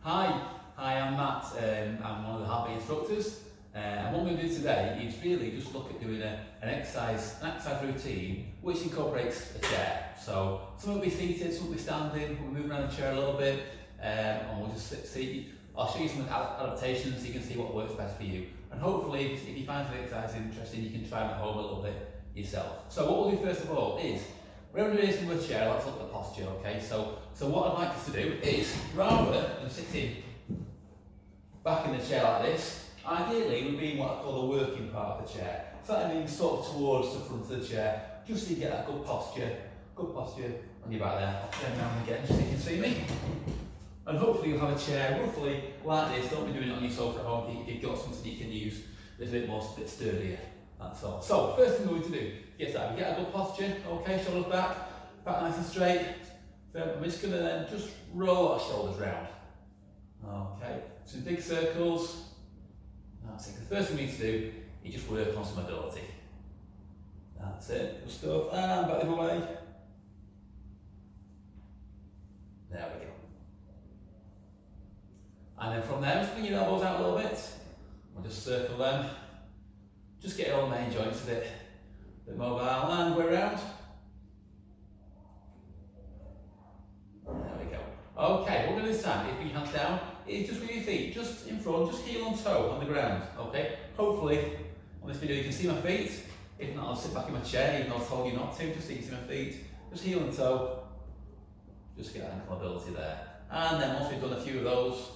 Hi, I'm Matt. I'm one of the Heartbeat instructors. And what we're going to do today is really just look at doing an exercise routine which incorporates a chair. So some will be seated, some will be standing, we'll move around the chair a little bit, and we'll just see. I'll show you some adaptations so you can see what works best for you. And hopefully, if you find the exercise interesting, you can try them at home a little bit yourself. So what we'll do first of all is, we're going to do this with a chair. Let's look at the posture, okay? So what I'd like us to do is, rather than sitting back in the chair like this, ideally we'd be in what I call the working part of the chair. So that means sort of towards the front of the chair, just so you get that good posture on your back there. I'll turn around again so you can see me. And hopefully you'll have a chair roughly like this. Don't be doing it on your sofa at home if you've got something you can use that's a bit sturdier. That's all. So first thing we're going to do, get a good posture, okay, shoulders back nice and straight. I'm just going to then just roll our shoulders round. Okay, some big circles. That's it. The first thing we need to do is just work on some mobility. That's it. Good stuff. And back the other way. There we go. And then from there, just bring your elbows out a little bit. We'll just circle them. Just get all the main joints a bit mobile and go around. There we go. Okay, what we're going to do this time, if you hands down, is just with your feet, just in front, just heel and toe on the ground, okay? Hopefully, on this video you can see my feet. If not, I'll sit back in my chair, even though I told you not to, just so you can see my feet. Just heel and toe, just get ankle mobility there. And then once we've done a few of those,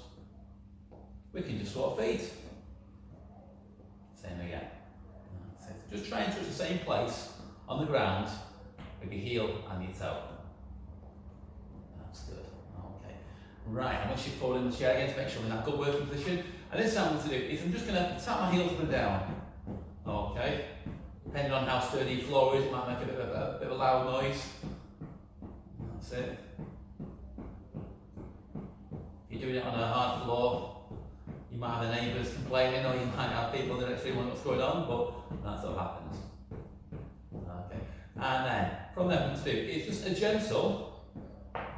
we can just swap feet. Same again. Just try and touch the same place on the ground with your heel and your toe. That's good. Okay. Right, and once you fall in the chair again to make sure we're in that good working position. And this time what I'm going to do is I'm just going to tap my heels up and down. Okay. Depending on how sturdy your floor is, it might make a bit of a loud noise. That's it. If you're doing it on a hard floor, you might have the neighbours complaining, or you might have people in the next room wondering what's going on, but that's what happens. Okay. And then, from there, what to do is just a gentle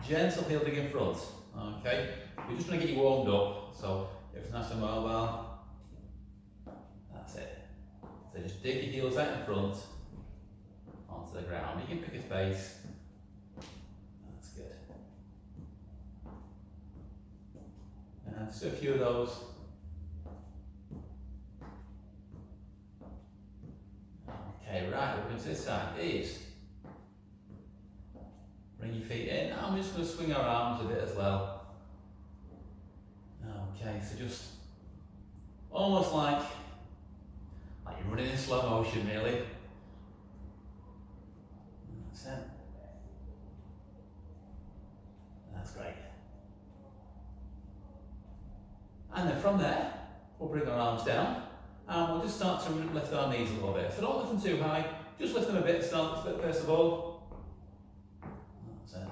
heel dig in front. Okay. We're just going to get you warmed up, so it's nice and mobile. That's it. So just dig your heels out in front onto the ground. You can pick a space. That's good. And just a few of those. Okay, right, what we're going to do this time is bring your feet in. I'm just going to swing our arms a bit as well. Okay, so just almost like you're running in slow motion, really. That's it. That's great. And then from there, we'll bring our arms down. And we'll just start to lift our knees a little bit. So don't lift them too high, just lift them a bit, first of all. That's it.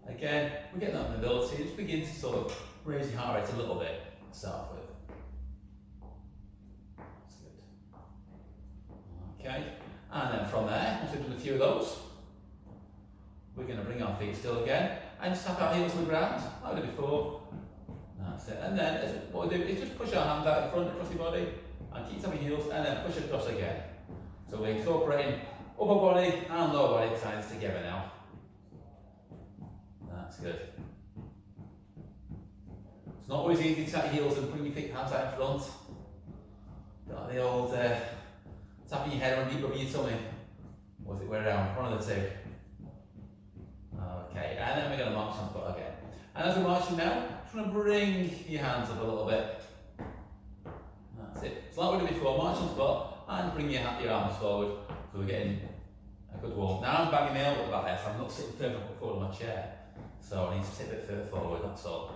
Again, we're getting that mobility, just begin to sort of raise your heart rate a little bit to start with. That's good. Okay, and then from there, once we've done a few of those, we're going to bring our feet still again, and just tap our heels on the ground, like we did before. That's it. And then what we do is just push our hands out in front across your body, and keep tapping your heels, and then push across again. So we're incorporating upper body and lower body exercises together now. That's good. It's not always easy to tap your heels and bring your hands out in front. Got the old tapping your head on rubbing your tummy. Or is it way around? One of the two. Okay, and then we're going to march on foot again. And as we're marching now, just want to bring your hands up a little bit. That's it. It's like we did before, march on spot and bring your arms forward. So we're getting a good warm. Now I'm banging my elbow at the back there, so I'm not sitting firm forward on my chair. So I need to sit a bit further forward, that's all.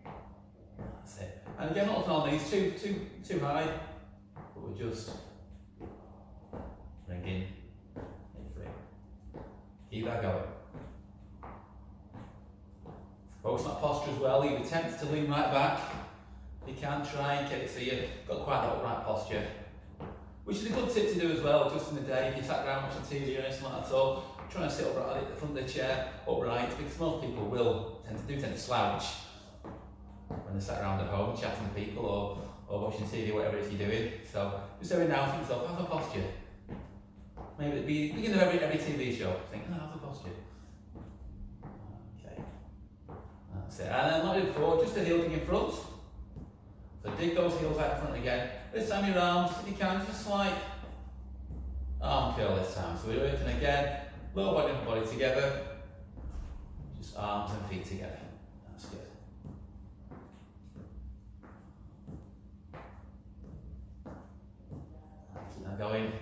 That's it. And again, not on these too high, but we're just bringing it free. Keep that going. Focus on that posture as well. You attempt to lean right back. You can try and get it so you've got quite that upright posture, which is a good tip to do as well, just in the day if you sat down watching TV or anything like that at all. Trying to sit upright at the front of the chair, upright, because most people will tend to slouch when they're sat around at home chatting to people or watching TV, whatever it is you're doing. So just every now and then think to yourself, how's the posture? Maybe at the beginning of every TV show, think, oh, how's the posture? Okay, that's it. And then like before, just the heel dig in front. So dig those heels out in front again. This time your arms, if you can, just like arm curl this time. So we're working again, lower body and body together, just arms and feet together. That's good. Keep that going.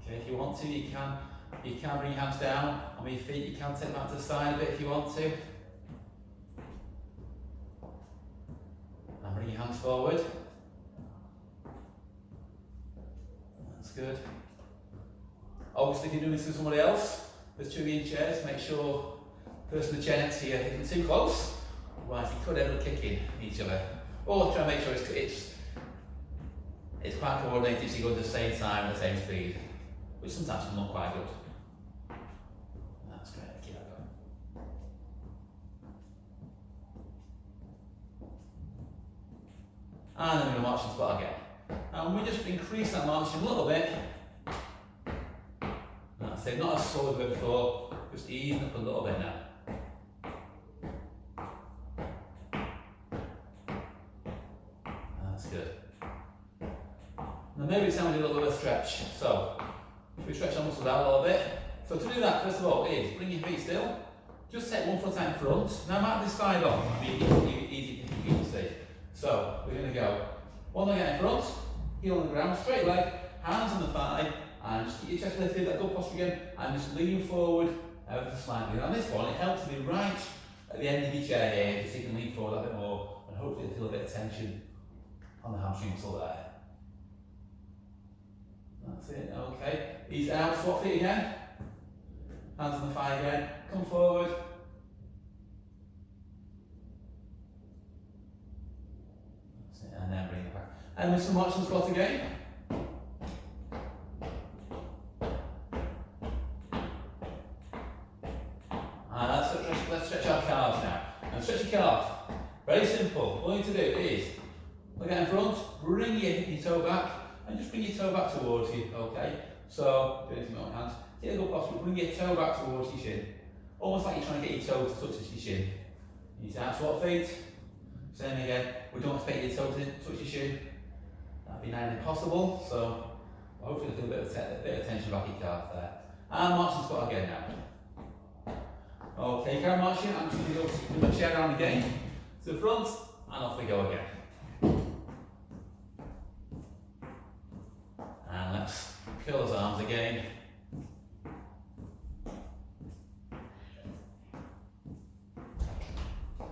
Okay, if you want to, you can bring your hands down on your feet. You can take them out to the side a bit if you want to. And bring your hands forward. That's good. Obviously, if you're doing this with somebody else, there's two of you in chairs. Make sure the person in the chair next to you isn't too close. Otherwise, you could end up kicking each other. Or try and make sure it's quite coordinated, so you go at the same time, at the same speed, which sometimes is not quite good. That's great. Keep that going. And then we're going to march and spot again. And we just increase that marching a little bit. That's it, not as slow as we were before, just easing up a little bit now. That's good. Now maybe it's time to do a little bit of stretch. So, we stretch our muscles out a little bit. So to do that, first of all, is bring your feet still. Just take one foot out in front. Now I might have this side on, might be easy for you to see. So we're going to go one leg out in front, heel on the ground, straight leg, hands on the thigh, and just keep your chest lifted, that good posture again, and just lean forward ever so slightly. And on this one, it helps to be right at the end of your chair here, just so you can lean forward a bit more, and hopefully feel a bit of tension on the hamstring muscle there. That's it, okay. Ease out, swap feet again. Hands on the thigh again, come forward. That's it, and then bring it back. And with some marching squat again. And let's stretch our calves now. And stretch your calf. Very simple. All you need to do is look out in front, bring your toe back, and just bring your toe back towards you, okay? So, do anything with my hands. Take a good posture, bring your toe back towards your shin. Almost like you're trying to get your toe to touch your shin. You need to out swap feet. Same again. We don't expect your toe to touch your shin. That'd be nigh impossible. So, hopefully feel a bit of tension back your calf there. And march and squat again now. Okay, carry marching. I'm just going to go with my chair around again. To the front, and off we go again. And let's curl those arms again.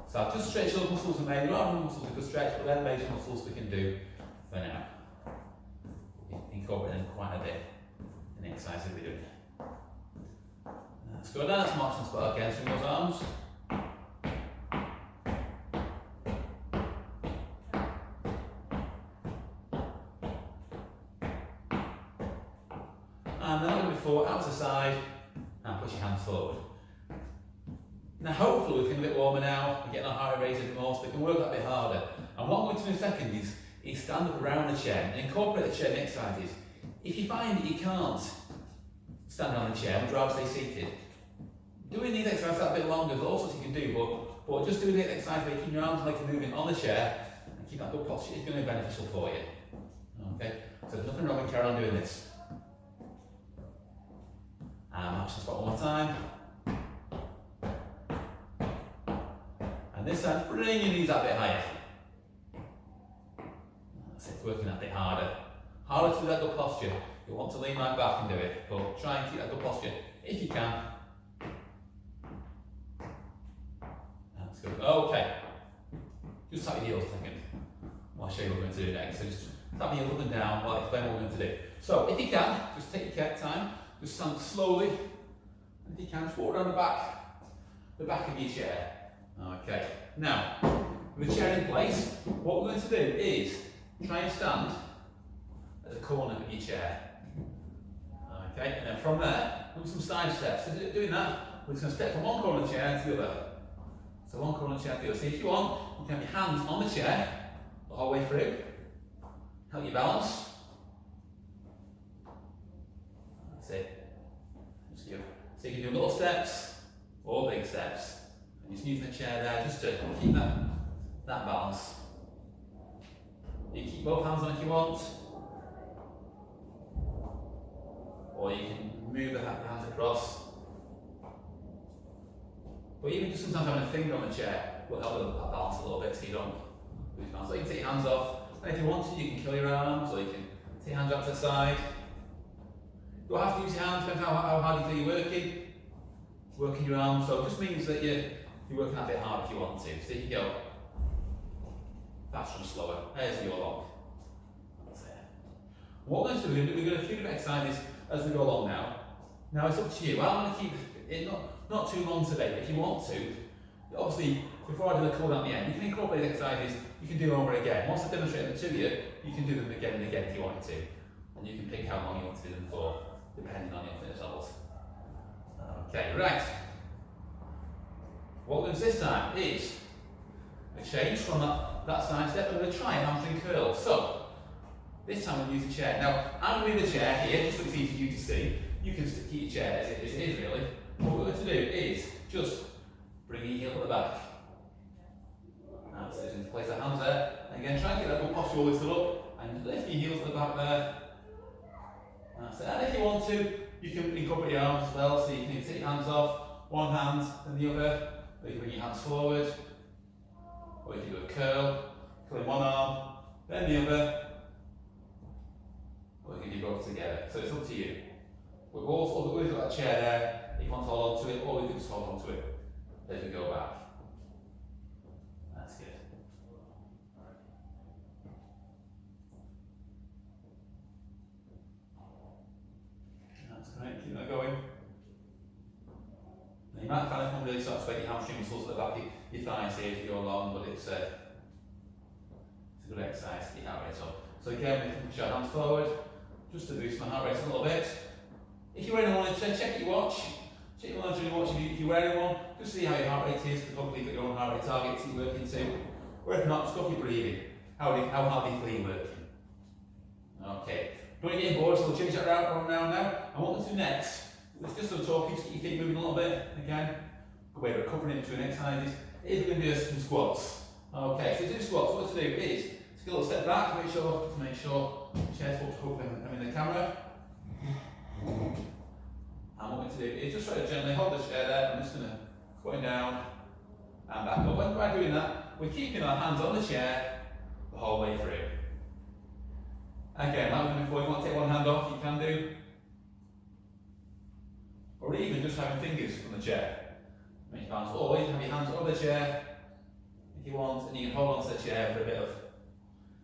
So I've just stretched those muscles and made rather than muscles we could stretch, but then major muscles we can do for now. Incorporate them quite a bit in the exercise that we're doing. That's good. Now let's march and squat again, swing those arms. And then like before, out to the side, and push your hands forward. Now hopefully we're feeling a bit warmer now, we're getting our heart rate raised a bit more, so we can work that bit harder. And what I'm going to do in a second is stand up around the chair and incorporate the chair in the exercises. If you find that you can't stand around the chair, would rather stay seated, doing these exercises that bit longer, there's all sorts you can do, but just doing the exercise where you keep your arms and legs moving on the chair and keep that good posture is going to be beneficial for you. Okay, so there's nothing wrong with carrying on doing this. And march the spot one more time. And this time, bring your knees that bit higher. That's it, working that bit harder. Harder to do that good posture. You'll want to lean right back and do it, but try and keep that good posture if you can. That's good. Okay. Just tap your heels a second. I'll show you what we're going to do next. So just tap your heels up and down while I explain what we're going to do. So if you can, just take your time. Just stand slowly. And if you can, just walk around the back of your chair. Okay, now, with the chair in place, what we're going to do is try and stand at the corner of your chair. Okay, and then from there, do some side steps. So doing that, we're just going to step from one corner of the chair to the other. So one corner of the chair to the other. So if you want, you can have your hands on the chair the whole way through. Help you balance. That's it. Just give. So you can do little steps or big steps. And just using the chair there just to keep that balance. You can keep both hands on if you want. Or you can move the hands across. But even just sometimes having a finger on the chair will help with that balance a little bit so you don't lose balance. So you can take your hands off, and if you want to, you can curl your arms, or you can take your hands out to the side. You don't have to use your hands, depends how hard you feel you're working your arms. So it just means that you're working a bit hard if you want to. So you can go faster and slower. There's your log. That's it. What we're going to do, we're going to do a few different exercises as we go along now. Now it's up to you. I'm going to keep it not too long today, but if you want to, obviously before I do the cool down at the end, you can incorporate these exercises, you can do them over again. Once I demonstrate them to you, you can do them again and again if you wanted to. And you can pick how long you want to do them for, depending on your fitness levels. Okay, right. What we're going to do this time is a change from that side step. I'm going to try a hamstring curl. So, this time we'll use a chair. Now, I'm going to leave the chair here, just so it's easy for you to see. You can keep your chair as it is really. What we're going to do is just bring your heel at the back. And so just place the hands there. And again, try and get that good posture always up. And lift your heels at the back there. That's it. And if you want to, you can incorporate your arms as well. So you can take your hands off, one hand and the other. Or you can bring your hands forward. Or you can do a curl in one arm, then the other. Or you can do both together. So it's up to you. We've always got that chair there. If you want to hold on to it, or we can just hold on to it as we go back. That's good. That's great, keep that going. Now you might find this one really starts to sweat your hamstring muscles at the back of your thighs here as you go along, but it's a good exercise to keep your heart rate up. So again, we can push our hands forward, just to boost my heart rate a little bit. If you're wearing a monitor, check your watch. Check your monitor and watch if you're wearing one, just see how your heart rate is, because hopefully you've got your own heart rate targets you're working to. Or if not, just go for your breathing. How hard do you feel you're working? Okay. Don't want to get bored, so we'll change that around now. And what we'll do next, let's just sort of talk, just get your feet moving a little bit, again. Good way of recovering into an exercise is we're going to do some squats. Okay, so to do squats, what to do is take a little step back to make sure the chair's full to I'm in the camera. And what we're going to do is just try to gently hold the chair there. I'm just going to going down and back up. When we're doing that, we're keeping our hands on the chair the whole way through. Again, like we did before, if you want to take one hand off, you can do. Or even just having fingers on the chair. Make your hands, or you can have your hands over the chair if you want, and you can hold on to the chair for a bit of.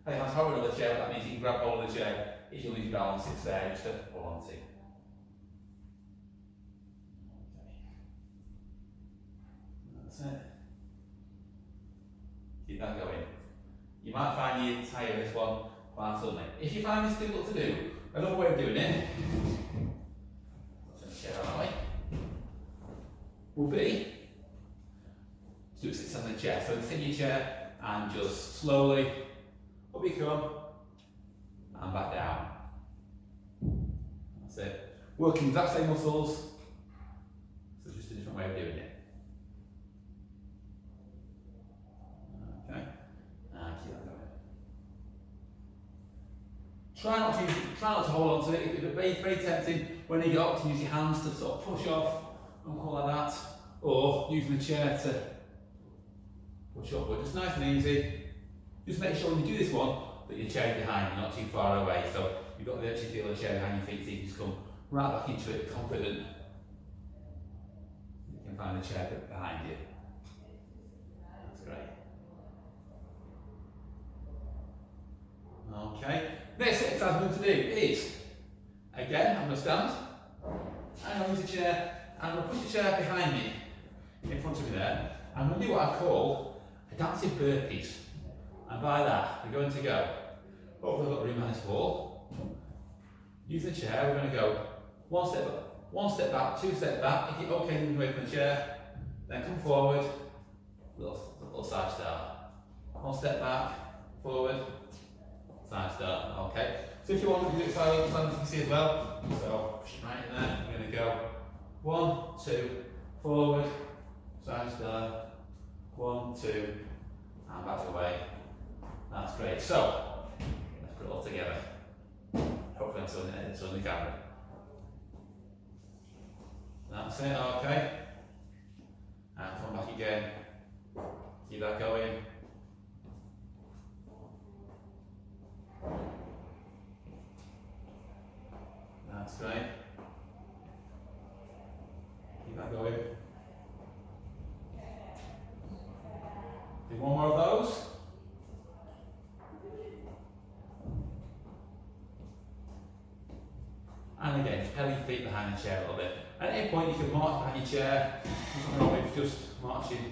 Have your hands hovering over the chair, that means you can grab hold of the chair. If you lose your balance, it's there just to hold on to. That's it. Keep that going. You might find you tire this one quite suddenly. If you find this difficult to do, another way of doing it, let's get that way, will be to do sit on the chair. So sit in your chair and just slowly up you come and back down. That's it. Working the exact same muscles, so just a different way of doing it. Okay, and keep that going. Try not to hold on to it. It's very tempting when you get up to use your hands to sort of push off and go like that, or using the chair to push upward. Just nice and easy. Just make sure when you do this one that your chair is behind you, not too far away. So you've got to actually feel the chair behind your feet, so you can just come right back into it, confident. You can find the chair behind you. That's great. Okay. Next exercise I'm going to do is, again, I'm going to stand, and I'm going to use the chair, and I'm going to push the chair behind me, in front of me there. I'm going to do what I call adaptive burpees. And by that, we're going to go, hopefully I've got room on this wall. Use the chair, we're going to go one step 1 step back, 2 steps back. If you're okay moving away from the chair, then come forward, little side start. 1 step back, forward, side start. Okay. So if you want to do it silent, you can see as well. So right in there, we're going to go 1, 2, forward, side start, 1, 2, and back away. That's great. So let's put it all together. Hopefully it's on the camera. That's it, okay. And come back again. Keep that going. That's great. Keep that going. Do one more of those. And again, pedal your feet behind the chair a little bit. At any point you can march behind your chair. There's nothing wrong with just marching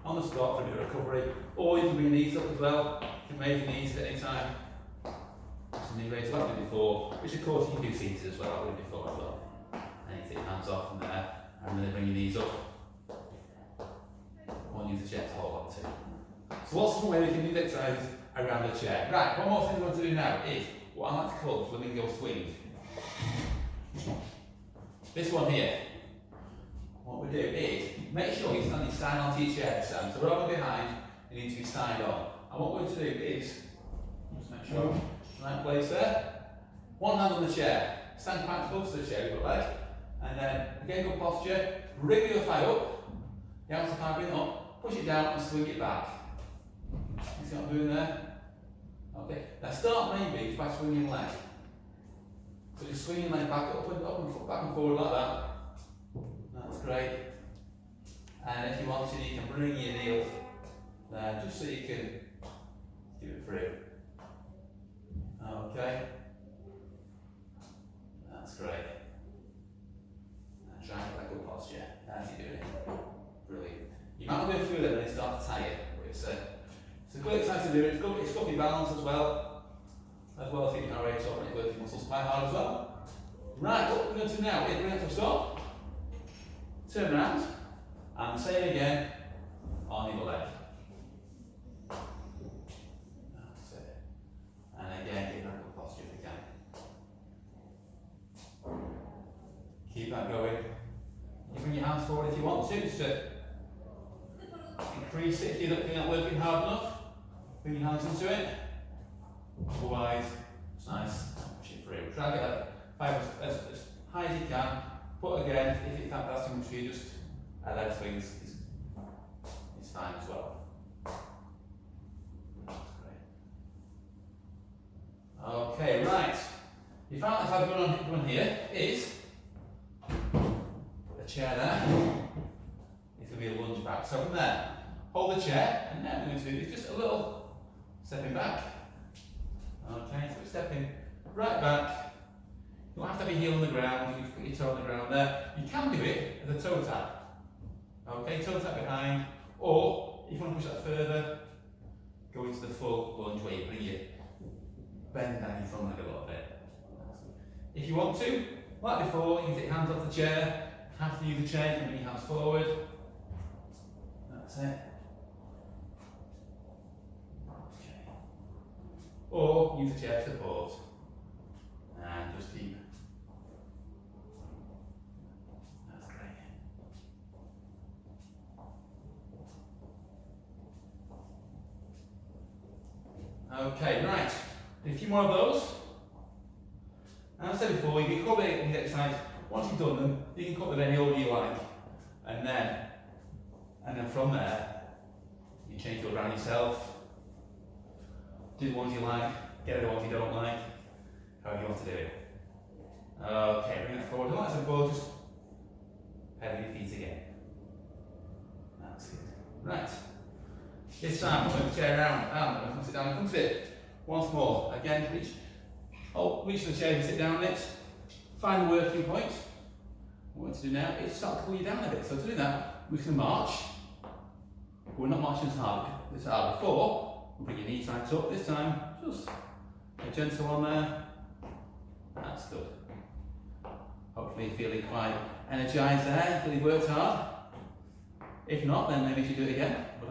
on the spot for a bit of recovery. Or you can bring your knees up as well. You can raise your knees at any time. Some knee raises, like I did before, which of course you can do seated as well, like I did before as well. And you take your hands off from there, and then bring your knees up. Or use the chair to hold on to. So lots of different ways we can do the exercises around the chair. Right, one more thing we want to do now is what I like to call the flamingo swing. This one here, what we do is make sure you're standing side on to your chair this time. So rather than behind, you need to be side on. And what we're going to do is, just make sure, right place there. One hand on the chair, stand quite close to the chair with your leg, and then again good posture, bring your thigh up, the outer thigh bring up, push it down and swing it back. You see what I'm doing there? Okay, now start maybe by swinging your leg. So just swing your leg back up and back and forward like that. That's great. And if you want to, you can bring your knee up there just so you can give it through. Okay. That's great. And try and get that good posture as you're doing it. Brilliant. You might not go through it when you start to tire, but it's a good exercise to do. It's good for your balance as well as keeping our rate up and working your muscles quite hard as well. Right, what we're going to do now is bring it to a stop, turn around, and same again on either leg. That's it. And again, keep that good posture if you can. Keep that going. You bring your hands forward if you want to, just to increase it if you're looking at working hard enough. Bring your hands into it. Otherwise, it's nice, push it through. Try to get that fibre as high as you can. But again, if you can't, that's too much for you, just a leg swing is fine as well. That's great. Okay, right. You found that I've done here is put the chair there. It's going to be a lunge back. So from there, hold the chair, and then we're going to do is just a little stepping back. Okay, so we're stepping right back. You don't have to have your heel on the ground, you can put your toe on the ground there. You can do it as a toe tap. Okay, toe tap behind, or if you want to push that further, go into the full lunge where you bring your bend down your front leg a little bit. If you want to, like before, you can take your hands off the chair, have to use the chair, you can bring your hands forward. That's it. Or use a chair support and just keep. That's great. Okay, right. Do a few more of those. As I said before, you can cover it in the exercise. Once you've done them, you can cut with any order you like, and then from there, you change it around yourself. Do the ones you like, get rid of the ones you don't like, however you want to do it. Okay, bring it forward. Like I said before, just pedal your feet again. That's good. Right. This time, put the chair around, and I'm going to sit down in front of it. Once more. Again, reach the chair and sit down on it. Find the working point. What we're going to do now is start to cool you down a bit. So to do that, we can march. But we're not marching as hard before. Bring your knees right up. This time, just a gentle one there. That's good. Hopefully you're feeling quite energized there, feel you've worked hard. If not, then maybe you should do it again, but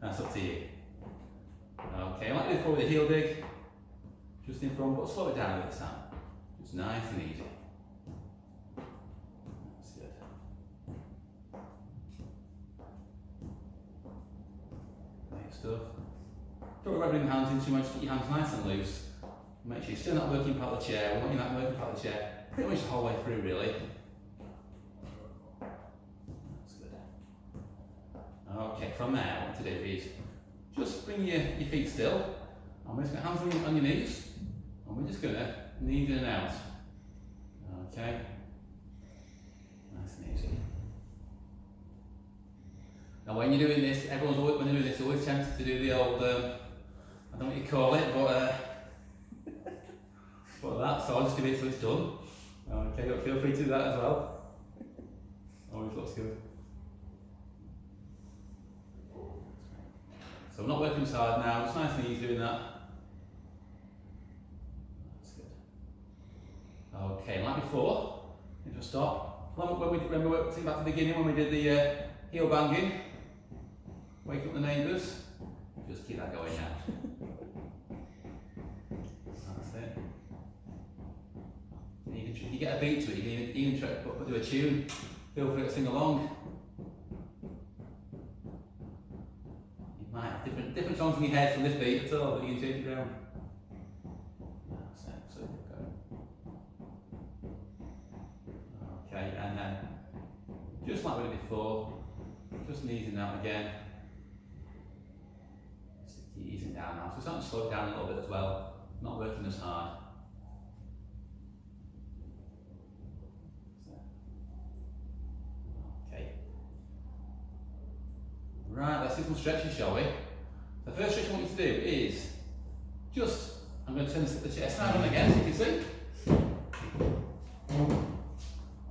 that's up to you. Okay, I like to do it with a heel dig, just in front, but slow it down a bit this time. Just nice and easy. That's good. Great stuff. Don't worry about bringing hands in too much, keep your hands nice and loose. Make sure you're still not working part of the chair, we want you not working part of the chair, pretty much the whole way through really. That's good. Okay, from there, what to do is just bring your feet still, and we're just going to hands on your knees, and we're just going to knees in and out. Okay, nice and easy. Now when you're doing this, when they're doing this, always tempted to do the old, I don't know what you call it, but that, so I'll just do it so it's done. Okay, feel free to do that as well. Always looks good. So I'm not working as hard now, it's nice and easy doing that. That's good. Okay, like before, if I stop, remember think back to the beginning when we did the heel banging, wake up the neighbours, just keep that going now. That's it. You get a beat to it, you can even try to do a tune, feel free to sing along. You might have different songs in your head from this beat at all, but you can change it around. That's it, so okay, and then, just like we did before, just easing down again. Just keep easing down now, so it's starting to slow it down a little bit as well, not working as hard. Right, let's do some stretches, shall we? The first stretch I want you to do is I'm going to turn the chair side on again, so you can see.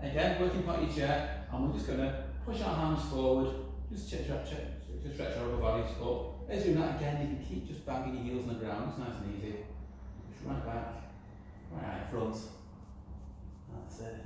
Again, working part of your chair, and we're just going to push our hands forward, just stretch our upper bodies up. As you do that again, you can keep just banging your heels on the ground, it's nice and easy. Push right back, right out in front. That's it.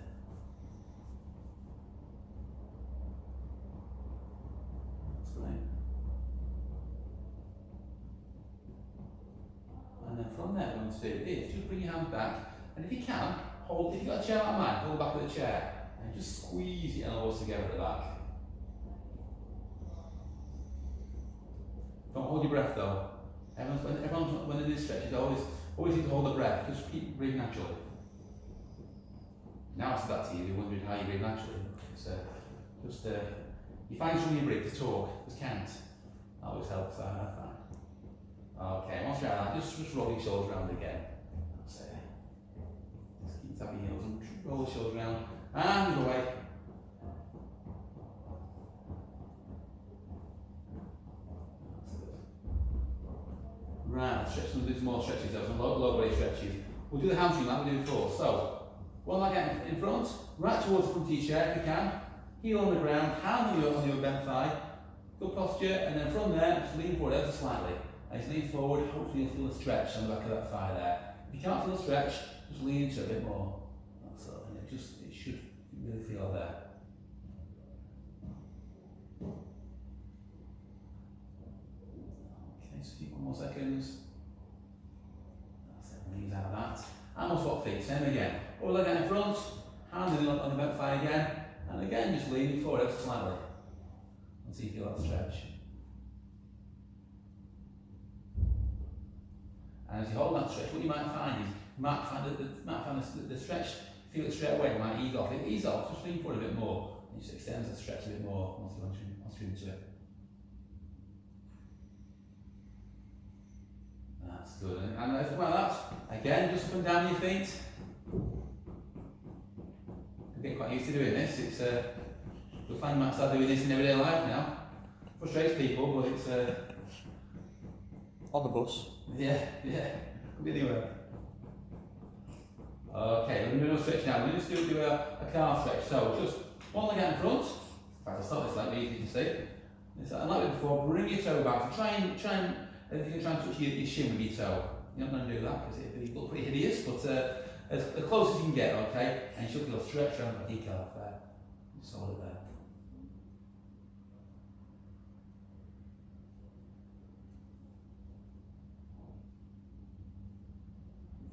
And then from there, what I'm going to do is just bring your hands back, and if you can, if you've got a chair like mine, hold the back of the chair, and just squeeze your elbows together at the back. Don't hold your breath though. When they do stretches, always need to hold the breath, just keep breathing naturally. Now it's back to you, you're wondering how you breathe naturally. You find something you breathe to talk, just can't. That always helps, I find. Okay, once you're out, just roll your shoulders around again. That's it. Just keep tapping your heels and roll the shoulders around. And away. Right, let's do some more stretches. Some low body stretches. We'll do the hamstring like we did before. So, one leg out in front, right towards the front of your chair if you can. Heel on the ground, hand on your bent thigh. Good posture, and then from there, just lean forward ever so slightly. As you lean forward, hopefully you'll feel a stretch on the back of that thigh there. If you can't feel a stretch, just lean into it a bit more. That's it, and it should really feel there. Okay, so a few more seconds. That's it, knees out of that. And we'll swap feet, same again. Or leg out in front, hand on the bent thigh again, and again just leaning forward ever so slightly. Until you feel that stretch. And as you hold that stretch, what you might find is, you might find the stretch, feel it straight away, it might ease off. If it eases off, just lean forward a bit more. It just extends the stretch a bit more once you're into it. That's good. And as well that, again, just up and down your feet. I'm getting quite used to doing this. You'll find you might start doing this in everyday life now. Frustrates people, but it's on the bus. Yeah, could be anywhere. Okay, we're going to do a stretch now. We're going to just do a calf stretch. So just one leg out in front. In fact, I'll start this like easy to see. And like before, bring your toe back. So try and if you can try and touch your shin with your toe. You're not going to do that because it'll look pretty hideous, but as close as you can get, okay? And you should feel a stretch around the calf there. Just hold it there.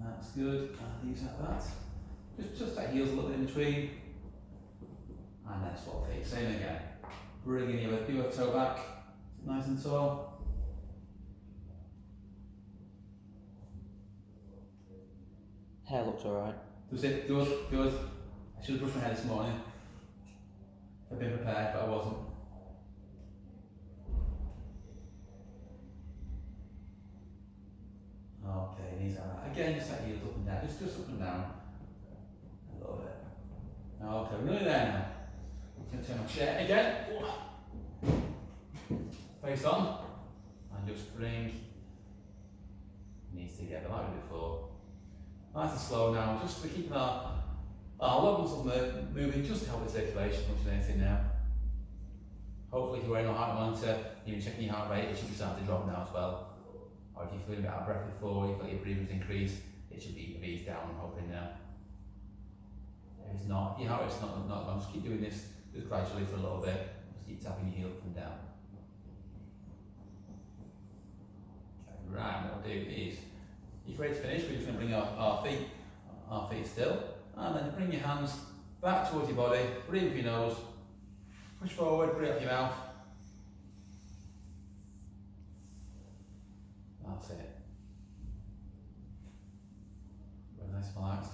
That's good, and these like that. Just that heels a little bit in between. And then swap feet, same again. Bringing your toe back, nice and tall. Hair looks alright. Good. I should have brushed my hair this morning. I've been prepared, but I wasn't. Okay, knees like that. Again, just that heels up and down, just up and down. A little bit. Okay, we're nearly there now. I'm going to turn my chair again. Face on. And just bring knees together like we did before. Nice and slow now, just to keep our levels of moving, just to help with circulation much as anything now. Hopefully if you're wearing a heart monitor, even checking your heart rate, it should be starting to drop now as well. Or if you're feeling a bit out of breath before, you've got your breathing's increased, it should be eased down, I'm hoping now. If it's not, if your heart rate's not gone, just keep doing this just gradually for a little bit. Just keep tapping your heel up and down. Okay, right, what we'll do is, if you're ready to finish, we're just going to bring our feet still, and then bring your hands back towards your body, breathe with your nose, push forward, breathe out your mouth. That's it. Very nice and relaxed.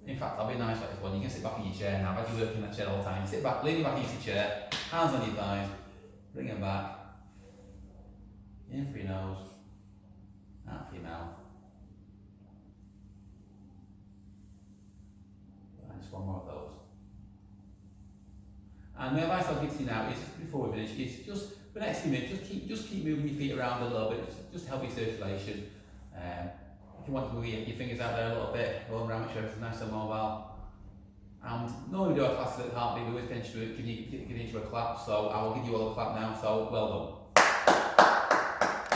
In fact, I'll be nice like this one. You can sit back in your chair now, as you work in that chair all the time. You sit back, lean back into your chair, hands on your thighs, bring them back. In for your nose, out for your mouth. And just one more of those. And the advice I'll give to you now is, before we finish, is just for the next few minutes, just keep moving your feet around a little bit, just to help your circulation. If you want to move your fingers out there a little bit, roll around, make sure it's nice and mobile. And normally we do our classes at the heartbeat, we always finish with giving each other a clap, so I will give you all a clap now, so well done.